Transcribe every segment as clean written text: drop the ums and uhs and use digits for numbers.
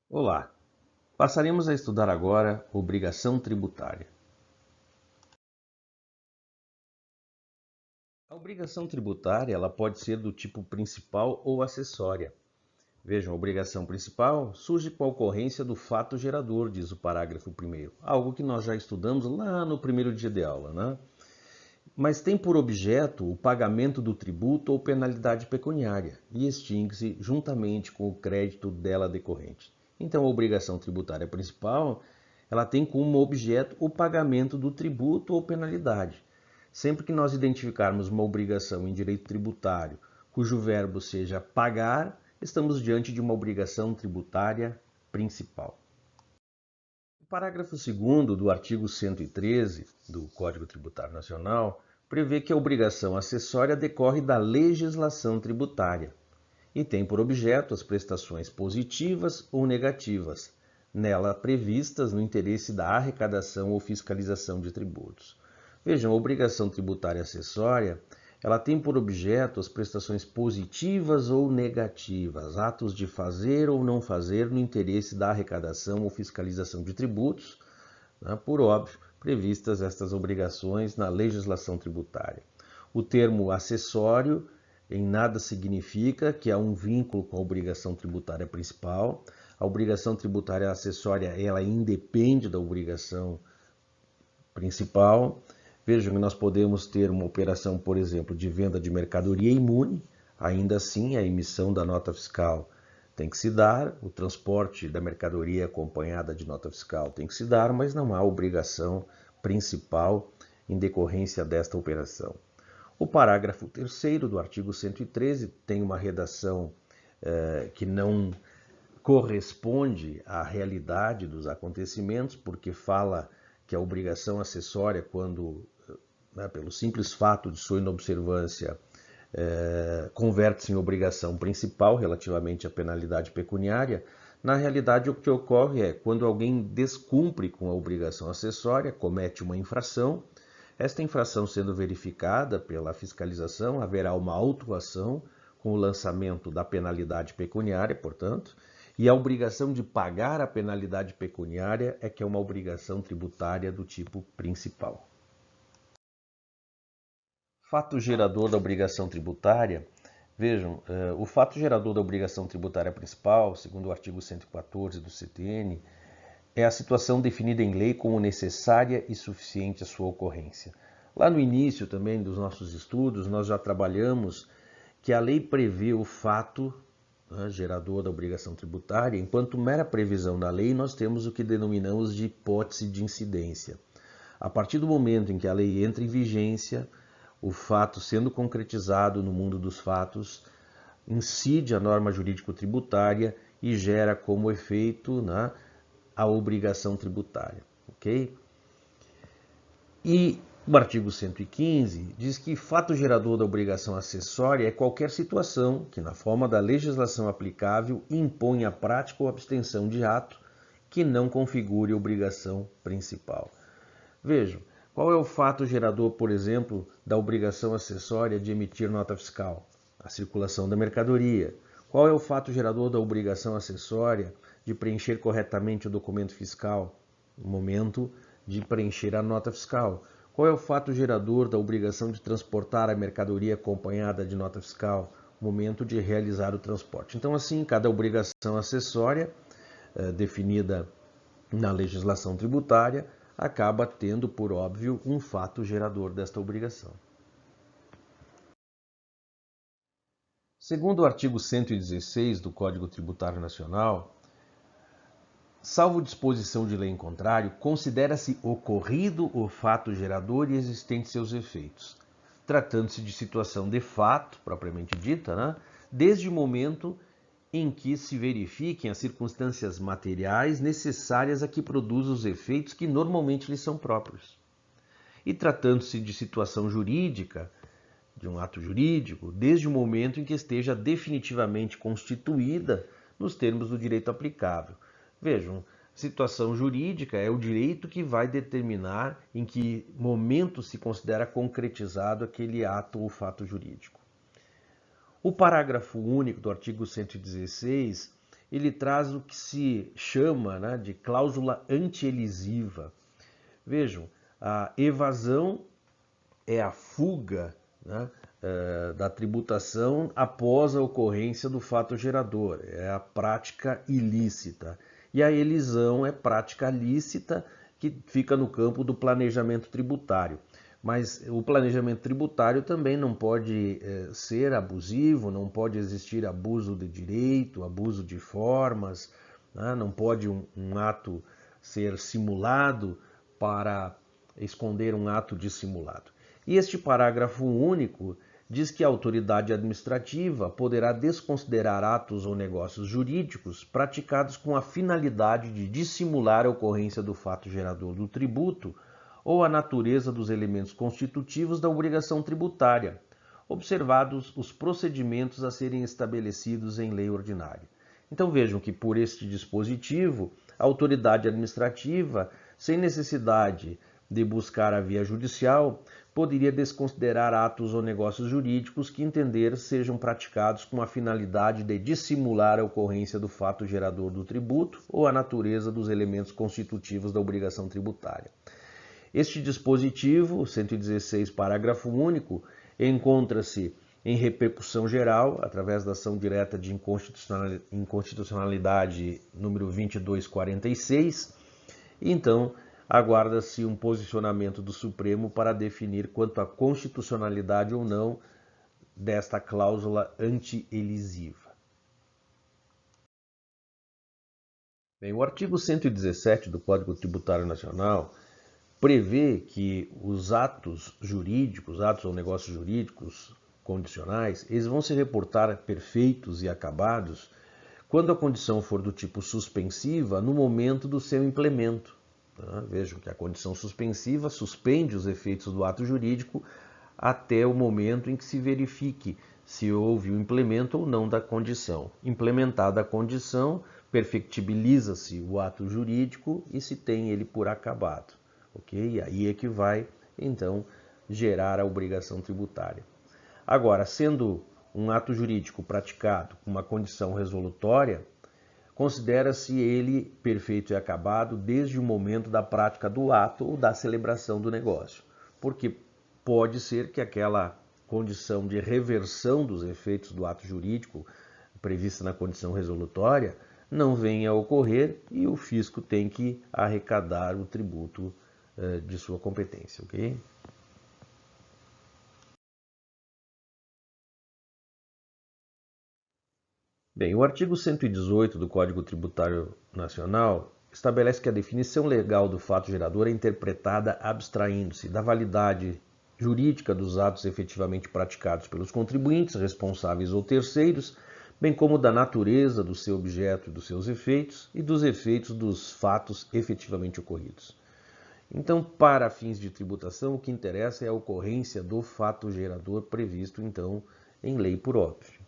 Olá, passaremos a estudar agora obrigação tributária. A obrigação tributária ela pode ser do tipo principal ou acessória. Vejam, a obrigação principal surge com a ocorrência do fato gerador, diz o parágrafo 1º, algo que nós já estudamos lá no primeiro dia de aula, né? Mas tem por objeto o pagamento do tributo ou penalidade pecuniária e extingue-se juntamente com o crédito dela decorrente. Então, a obrigação tributária principal, ela tem como objeto o pagamento do tributo ou penalidade. Sempre que nós identificarmos uma obrigação em direito tributário cujo verbo seja pagar, estamos diante de uma obrigação tributária principal. O parágrafo 2º do artigo 113 do Código Tributário Nacional prevê que a obrigação acessória decorre da legislação tributária e tem por objeto as prestações positivas ou negativas, nela previstas no interesse da arrecadação ou fiscalização de tributos. Vejam, a obrigação tributária acessória, ela tem por objeto as prestações positivas ou negativas, atos de fazer ou não fazer no interesse da arrecadação ou fiscalização de tributos, né, por óbvio, previstas estas obrigações na legislação tributária. O termo acessório em nada significa que há um vínculo com a obrigação tributária principal. A obrigação tributária acessória ela independe da obrigação principal. Vejam que nós podemos ter uma operação, por exemplo, de venda de mercadoria imune, ainda assim a emissão da nota fiscal tem que se dar, o transporte da mercadoria acompanhada de nota fiscal tem que se dar, mas não há obrigação principal em decorrência desta operação. O parágrafo 3º do artigo 113 tem uma redação que não corresponde à realidade dos acontecimentos, porque fala que a obrigação acessória, quando, pelo simples fato de sua inobservância, converte-se em obrigação principal relativamente à penalidade pecuniária. Na realidade, o que ocorre é quando alguém descumpre com a obrigação acessória, comete uma infração, esta infração sendo verificada pela fiscalização, haverá uma autuação com o lançamento da penalidade pecuniária, portanto, e a obrigação de pagar a penalidade pecuniária é que é uma obrigação tributária do tipo principal. Fato gerador da obrigação tributária. Vejam, o fato gerador da obrigação tributária principal, segundo o artigo 114 do CTN, é a situação definida em lei como necessária e suficiente à sua ocorrência. Lá no início também dos nossos estudos, nós já trabalhamos que a lei prevê o fato, né, gerador da obrigação tributária, enquanto mera previsão da lei, nós temos o que denominamos de hipótese de incidência. A partir do momento em que a lei entra em vigência, o fato sendo concretizado no mundo dos fatos, incide a norma jurídico-tributária e gera como efeito, né, a obrigação tributária, ok? E o artigo 115 diz que fato gerador da obrigação acessória é qualquer situação que, na forma da legislação aplicável, impõe a prática ou abstenção de ato que não configure obrigação principal. Vejam, qual é o fato gerador, por exemplo, da obrigação acessória de emitir nota fiscal? A circulação da mercadoria. Qual é o fato gerador da obrigação acessória de preencher corretamente o documento fiscal no momento de preencher a nota fiscal? Qual é o fato gerador da obrigação de transportar a mercadoria acompanhada de nota fiscal no momento de realizar o transporte? Então, assim, cada obrigação acessória definida na legislação tributária acaba tendo, por óbvio, um fato gerador desta obrigação. Segundo o artigo 116 do Código Tributário Nacional, salvo disposição de lei em contrário, considera-se ocorrido o fato gerador e existentes seus efeitos, tratando-se de situação de fato, propriamente dita, né? Desde o momento em que se verifiquem as circunstâncias materiais necessárias a que produza os efeitos que normalmente lhes são próprios. E tratando-se de situação jurídica, de um ato jurídico, desde o momento em que esteja definitivamente constituída nos termos do direito aplicável. Vejam, situação jurídica é o direito que vai determinar em que momento se considera concretizado aquele ato ou fato jurídico. O parágrafo único do artigo 116, ele traz o que se chama, né, de cláusula antielisiva. Vejam, a evasão é a fuga, né, da tributação após a ocorrência do fato gerador, é a prática ilícita. E a elisão é prática lícita que fica no campo do planejamento tributário. Mas o planejamento tributário também não pode ser abusivo, não pode existir abuso de direito, abuso de formas, né? Não pode um ato ser simulado para esconder um ato dissimulado. E este parágrafo único diz que a autoridade administrativa poderá desconsiderar atos ou negócios jurídicos praticados com a finalidade de dissimular a ocorrência do fato gerador do tributo ou a natureza dos elementos constitutivos da obrigação tributária, observados os procedimentos a serem estabelecidos em lei ordinária. Então vejam que por este dispositivo, a autoridade administrativa, sem necessidade de buscar a via judicial, poderia desconsiderar atos ou negócios jurídicos que entender sejam praticados com a finalidade de dissimular a ocorrência do fato gerador do tributo ou a natureza dos elementos constitutivos da obrigação tributária. Este dispositivo, 116, parágrafo único, encontra-se em repercussão geral, através da ação direta de inconstitucionalidade número 2246, e então aguarda-se um posicionamento do Supremo para definir quanto à constitucionalidade ou não desta cláusula anti-elisiva. Bem, o artigo 117 do Código Tributário Nacional prevê que os atos jurídicos, atos ou negócios jurídicos condicionais, eles vão se reportar perfeitos e acabados quando a condição for do tipo suspensiva no momento do seu implemento. Vejam que a condição suspensiva suspende os efeitos do ato jurídico até o momento em que se verifique se houve o implemento ou não da condição. Implementada a condição, perfectibiliza-se o ato jurídico e se tem ele por acabado. Okay? E aí é que vai, então, gerar a obrigação tributária. Agora, sendo um ato jurídico praticado com uma condição resolutória, considera-se ele perfeito e acabado desde o momento da prática do ato ou da celebração do negócio. Porque pode ser que aquela condição de reversão dos efeitos do ato jurídico prevista na condição resolutória não venha a ocorrer e o fisco tem que arrecadar o tributo de sua competência, ok? Bem, o artigo 118 do Código Tributário Nacional estabelece que a definição legal do fato gerador é interpretada abstraindo-se da validade jurídica dos atos efetivamente praticados pelos contribuintes, responsáveis ou terceiros, bem como da natureza do seu objeto e dos seus efeitos e dos efeitos dos fatos efetivamente ocorridos. Então, para fins de tributação, o que interessa é a ocorrência do fato gerador previsto, então, em lei por óbvio.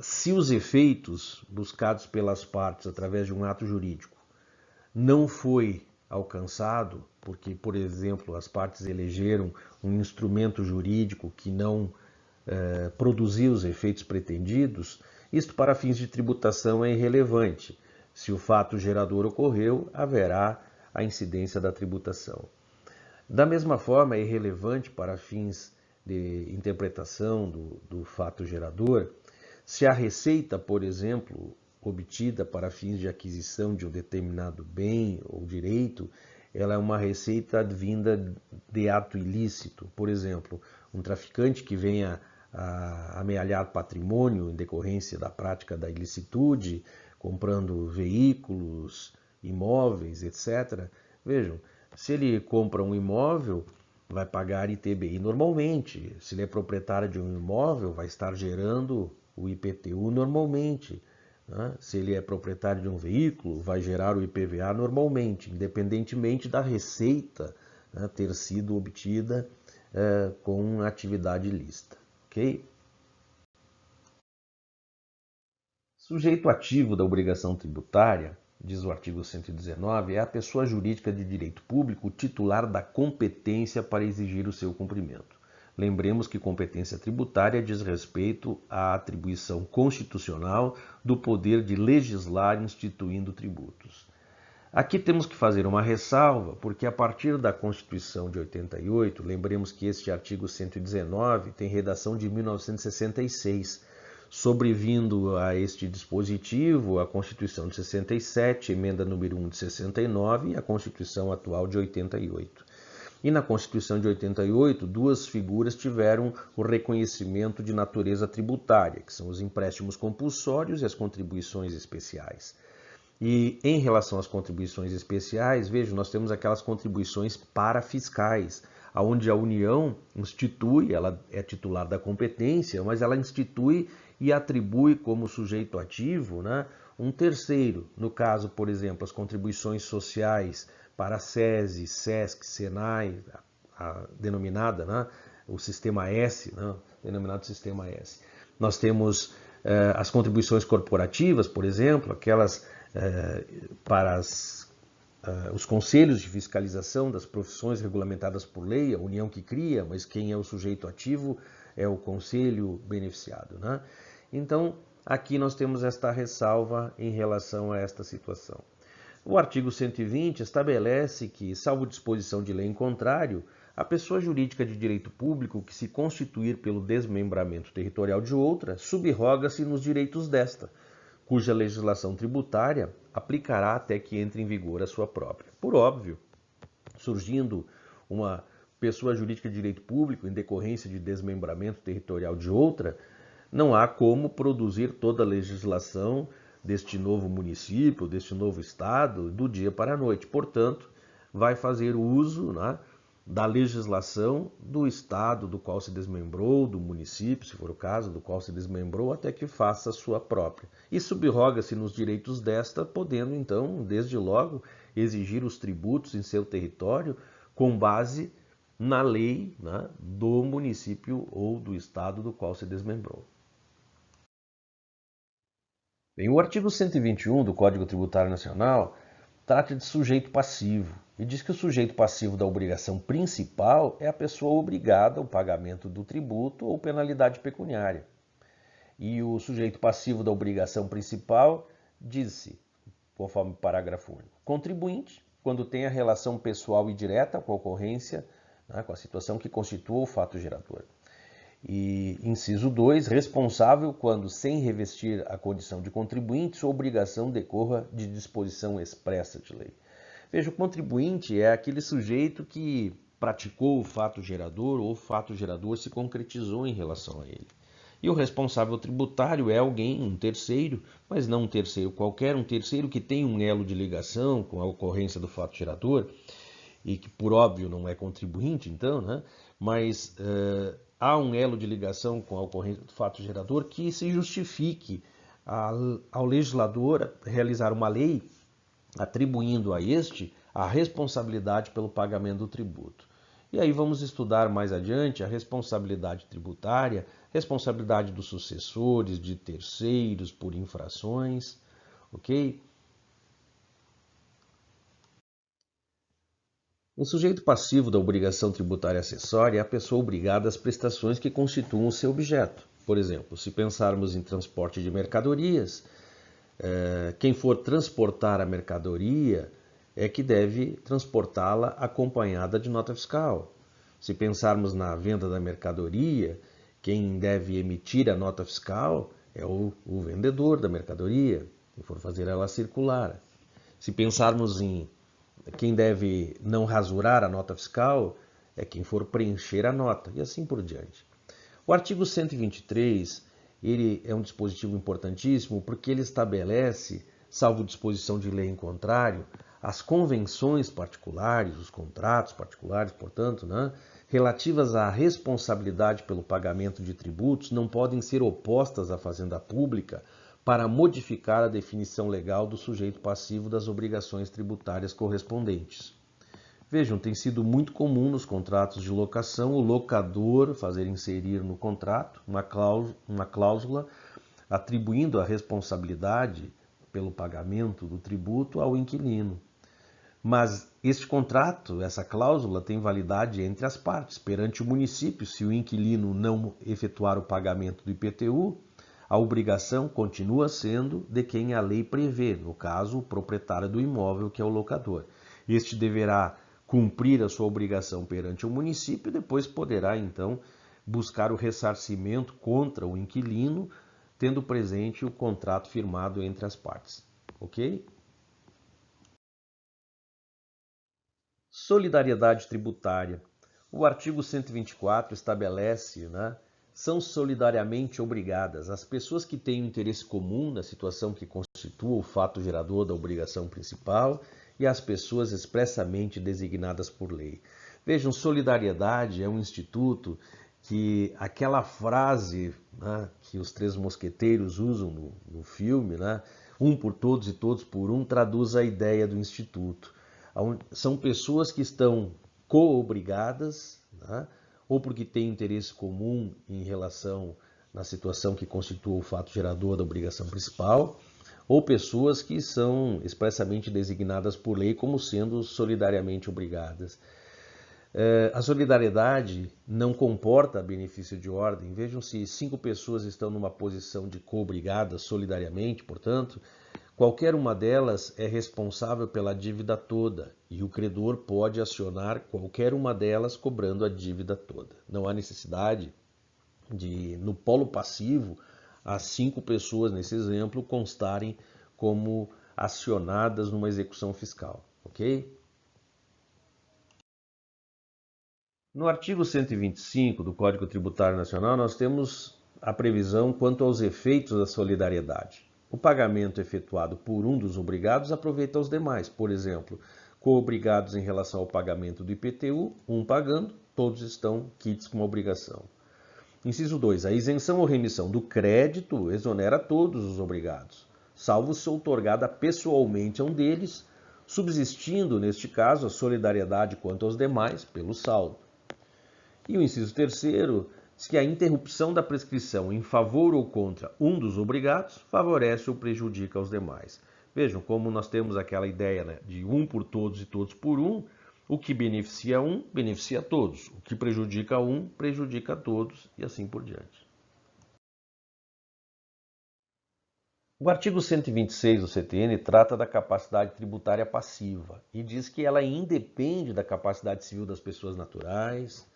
Se os efeitos buscados pelas partes através de um ato jurídico não foi alcançado, porque, por exemplo, as partes elegeram um instrumento jurídico que não produzia os efeitos pretendidos, isto para fins de tributação é irrelevante. Se o fato gerador ocorreu, haverá a incidência da tributação. Da mesma forma, é irrelevante para fins de interpretação do fato gerador se a receita, por exemplo, obtida para fins de aquisição de um determinado bem ou direito, ela é uma receita advinda de ato ilícito. Por exemplo, um traficante que venha a amealhar patrimônio em decorrência da prática da ilicitude, comprando veículos, imóveis, etc. Vejam, se ele compra um imóvel, vai pagar ITBI normalmente. Se ele é proprietário de um imóvel, vai estar gerando o IPTU normalmente. Né? Se ele é proprietário de um veículo, vai gerar o IPVA normalmente, independentemente da receita, né, ter sido obtida com atividade ilícita. Okay? Sujeito ativo da obrigação tributária, diz o artigo 119, é a pessoa jurídica de direito público titular da competência para exigir o seu cumprimento. Lembremos que competência tributária diz respeito à atribuição constitucional do poder de legislar instituindo tributos. Aqui temos que fazer uma ressalva, porque a partir da Constituição de 88, lembremos que este artigo 119 tem redação de 1966, sobrevindo a este dispositivo a Constituição de 67, emenda número 1 de 69 e a Constituição atual de 88. E na Constituição de 88, duas figuras tiveram o reconhecimento de natureza tributária, que são os empréstimos compulsórios e as contribuições especiais. E em relação às contribuições especiais, vejam, nós temos aquelas contribuições parafiscais, onde a União institui, ela é titular da competência, mas ela institui e atribui como sujeito ativo, né, um terceiro. No caso, por exemplo, as contribuições sociais para a SESI, SESC, SENAI, denominada, né, o Sistema S, né, denominado Sistema S. Nós temos as contribuições corporativas, por exemplo, aquelas para os conselhos de fiscalização das profissões regulamentadas por lei, a União que cria, mas quem é o sujeito ativo é o conselho beneficiado, né? Então, aqui nós temos esta ressalva em relação a esta situação. O artigo 120 estabelece que, salvo disposição de lei em contrário, a pessoa jurídica de direito público que se constituir pelo desmembramento territorial de outra, subroga-se nos direitos desta, cuja legislação tributária aplicará até que entre em vigor a sua própria. Por óbvio, surgindo uma pessoa jurídica de direito público em decorrência de desmembramento territorial de outra, não há como produzir toda a legislação deste novo município, deste novo estado, do dia para a noite. Portanto, vai fazer uso, né, da legislação do estado do qual se desmembrou, do município, se for o caso, do qual se desmembrou, até que faça a sua própria. E subroga-se nos direitos desta, podendo então, desde logo, exigir os tributos em seu território com base na lei, né, do município ou do estado do qual se desmembrou. Bem, o artigo 121 do Código Tributário Nacional trata de sujeito passivo e diz que o sujeito passivo da obrigação principal é a pessoa obrigada ao pagamento do tributo ou penalidade pecuniária. E o sujeito passivo da obrigação principal diz-se, conforme o parágrafo único, contribuinte, quando tem a relação pessoal e direta com a ocorrência, né, com a situação que constitua o fato gerador. E, inciso 2, responsável quando, sem revestir a condição de contribuinte, sua obrigação decorra de disposição expressa de lei. Veja, o contribuinte é aquele sujeito que praticou o fato gerador ou o fato gerador se concretizou em relação a ele. E o responsável tributário é alguém, um terceiro, mas não um terceiro qualquer, um terceiro que tem um elo de ligação com a ocorrência do fato gerador e que, por óbvio, não é contribuinte, então, né? Mas há um elo de ligação com a ocorrência do fato gerador que se justifique ao legislador realizar uma lei atribuindo a este a responsabilidade pelo pagamento do tributo. E aí vamos estudar mais adiante a responsabilidade tributária, responsabilidade dos sucessores, de terceiros por infrações, ok? O sujeito passivo da obrigação tributária acessória é a pessoa obrigada às prestações que constituam o seu objeto. Por exemplo, se pensarmos em transporte de mercadorias, quem for transportar a mercadoria é que deve transportá-la acompanhada de nota fiscal. Se pensarmos na venda da mercadoria, quem deve emitir a nota fiscal é o vendedor da mercadoria, quem for fazer ela circular. Se pensarmos em quem deve não rasurar a nota fiscal é quem for preencher a nota, e assim por diante. O artigo 123, ele é um dispositivo importantíssimo porque ele estabelece, salvo disposição de lei em contrário, as convenções particulares, os contratos particulares, portanto, né, relativas à responsabilidade pelo pagamento de tributos não podem ser opostas à fazenda pública para modificar a definição legal do sujeito passivo das obrigações tributárias correspondentes. Vejam, tem sido muito comum nos contratos de locação o locador fazer inserir no contrato uma cláusula atribuindo a responsabilidade pelo pagamento do tributo ao inquilino. Mas este contrato, essa cláusula, tem validade entre as partes. Perante o município, se o inquilino não efetuar o pagamento do IPTU, a obrigação continua sendo de quem a lei prevê, no caso, o proprietário do imóvel, que é o locador. Este deverá cumprir a sua obrigação perante o município e depois poderá, então, buscar o ressarcimento contra o inquilino, tendo presente o contrato firmado entre as partes. Ok? Solidariedade tributária. O artigo 124 estabelece, são solidariamente obrigadas as pessoas que têm um interesse comum na situação que constitua o fato gerador da obrigação principal e as pessoas expressamente designadas por lei. Vejam, solidariedade é um instituto que aquela frase, que os três mosqueteiros usam no filme, um por todos e todos por um, traduz a ideia do instituto. São pessoas que estão co-obrigadas, ou porque têm interesse comum em relação na situação que constitua o fato gerador da obrigação principal, ou pessoas que são expressamente designadas por lei como sendo solidariamente obrigadas. A solidariedade não comporta benefício de ordem. Vejam, se 5 pessoas estão numa posição de co-obrigadas solidariamente, portanto, qualquer uma delas é responsável pela dívida toda e o credor pode acionar qualquer uma delas cobrando a dívida toda. Não há necessidade de, no polo passivo, as 5 pessoas, nesse exemplo, constarem como acionadas numa execução fiscal, ok? No artigo 125 do Código Tributário Nacional, nós temos a previsão quanto aos efeitos da solidariedade. O pagamento efetuado por um dos obrigados aproveita os demais. Por exemplo, co-obrigados em relação ao pagamento do IPTU, um pagando, todos estão quites com a obrigação. Inciso 2. A isenção ou remissão do crédito exonera todos os obrigados, salvo se outorgada pessoalmente a um deles, subsistindo, neste caso, a solidariedade quanto aos demais pelo saldo. E o inciso 3º diz que a interrupção da prescrição em favor ou contra um dos obrigados favorece ou prejudica os demais. Vejam como nós temos aquela ideia, de um por todos e todos por um. O que beneficia um, beneficia todos. O que prejudica um, prejudica todos e assim por diante. O artigo 126 do CTN trata da capacidade tributária passiva e diz que ela independe da capacidade civil das pessoas naturais,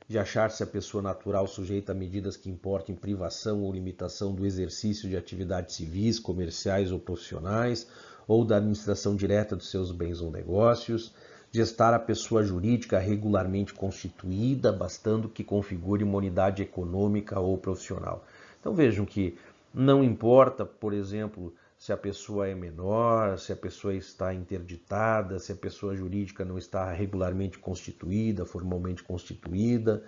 de achar-se a pessoa natural sujeita a medidas que importem privação ou limitação do exercício de atividades civis, comerciais ou profissionais, ou da administração direta dos seus bens ou negócios, de estar a pessoa jurídica regularmente constituída, bastando que configure uma unidade econômica ou profissional. Então vejam que não importa, por exemplo, se a pessoa é menor, se a pessoa está interditada, se a pessoa jurídica não está regularmente constituída, formalmente constituída.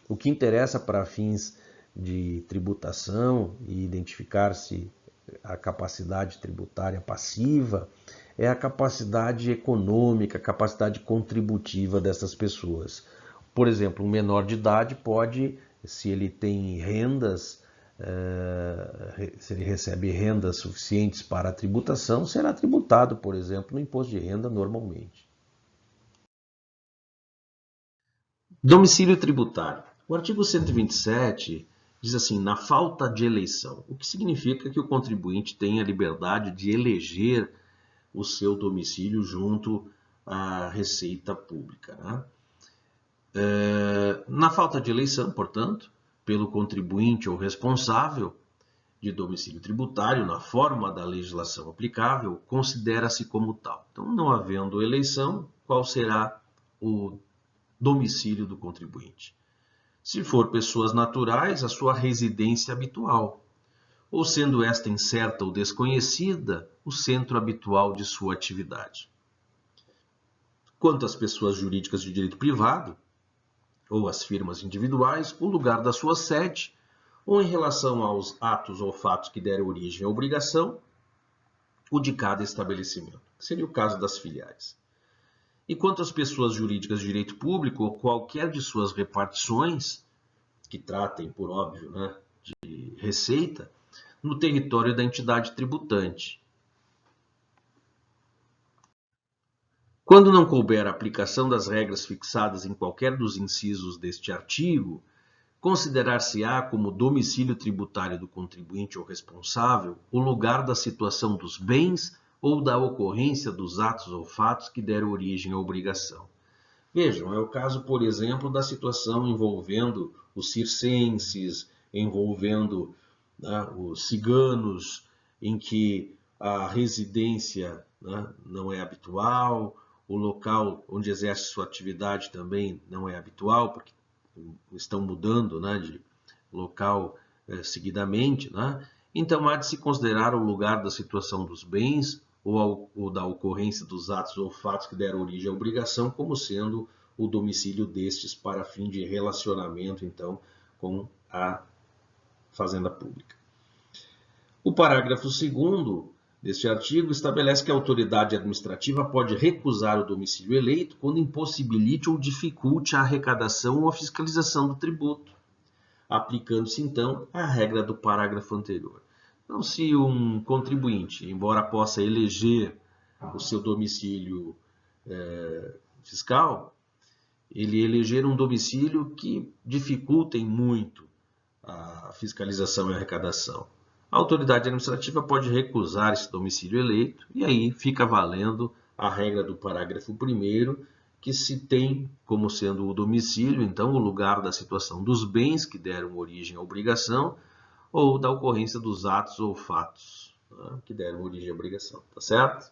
O que interessa para fins de tributação e identificar-se a capacidade tributária passiva é a capacidade econômica, a capacidade contributiva dessas pessoas. Por exemplo, um menor de idade pode, se ele tem rendas, se ele recebe rendas suficientes para a tributação, será tributado, por exemplo, no imposto de renda normalmente. Domicílio tributário. O artigo 127 diz assim, na falta de eleição, o que significa que o contribuinte tem a liberdade de eleger o seu domicílio junto à Receita Pública. Na falta de eleição, portanto, pelo contribuinte ou responsável de domicílio tributário, na forma da legislação aplicável, considera-se como tal. Então, não havendo eleição, qual será o domicílio do contribuinte? Se for pessoas naturais, a sua residência habitual, ou sendo esta incerta ou desconhecida, o centro habitual de sua atividade. Quanto às pessoas jurídicas de direito privado, ou às firmas individuais, o lugar da sua sede, ou em relação aos atos ou fatos que deram origem à obrigação, o de cada estabelecimento, que seria o caso das filiais. E quanto às pessoas jurídicas de direito público, ou qualquer de suas repartições, que tratem, por óbvio, de receita, no território da entidade tributante. Quando não couber a aplicação das regras fixadas em qualquer dos incisos deste artigo, considerar-se-á como domicílio tributário do contribuinte ou responsável o lugar da situação dos bens ou da ocorrência dos atos ou fatos que deram origem à obrigação. Vejam, é o caso, por exemplo, da situação envolvendo os circenses, envolvendo os ciganos, em que a residência não é habitual, o local onde exerce sua atividade também não é habitual, porque estão mudando de local seguidamente. Então, há de se considerar o lugar da situação dos bens ou da ocorrência dos atos ou fatos que deram origem à obrigação como sendo o domicílio destes para fim de relacionamento, então, com a fazenda pública. O parágrafo 2º deste artigo estabelece que a autoridade administrativa pode recusar o domicílio eleito quando impossibilite ou dificulte a arrecadação ou a fiscalização do tributo, aplicando-se, então, a regra do parágrafo anterior. Então, se um contribuinte, embora possa eleger o seu domicílio fiscal, ele eleger um domicílio que dificultem muito a fiscalização e a arrecadação, a autoridade administrativa pode recusar esse domicílio eleito e aí fica valendo a regra do parágrafo 1º, que se tem como sendo o domicílio, então, o lugar da situação dos bens que deram origem à obrigação ou da ocorrência dos atos ou fatos que deram origem à obrigação, tá certo?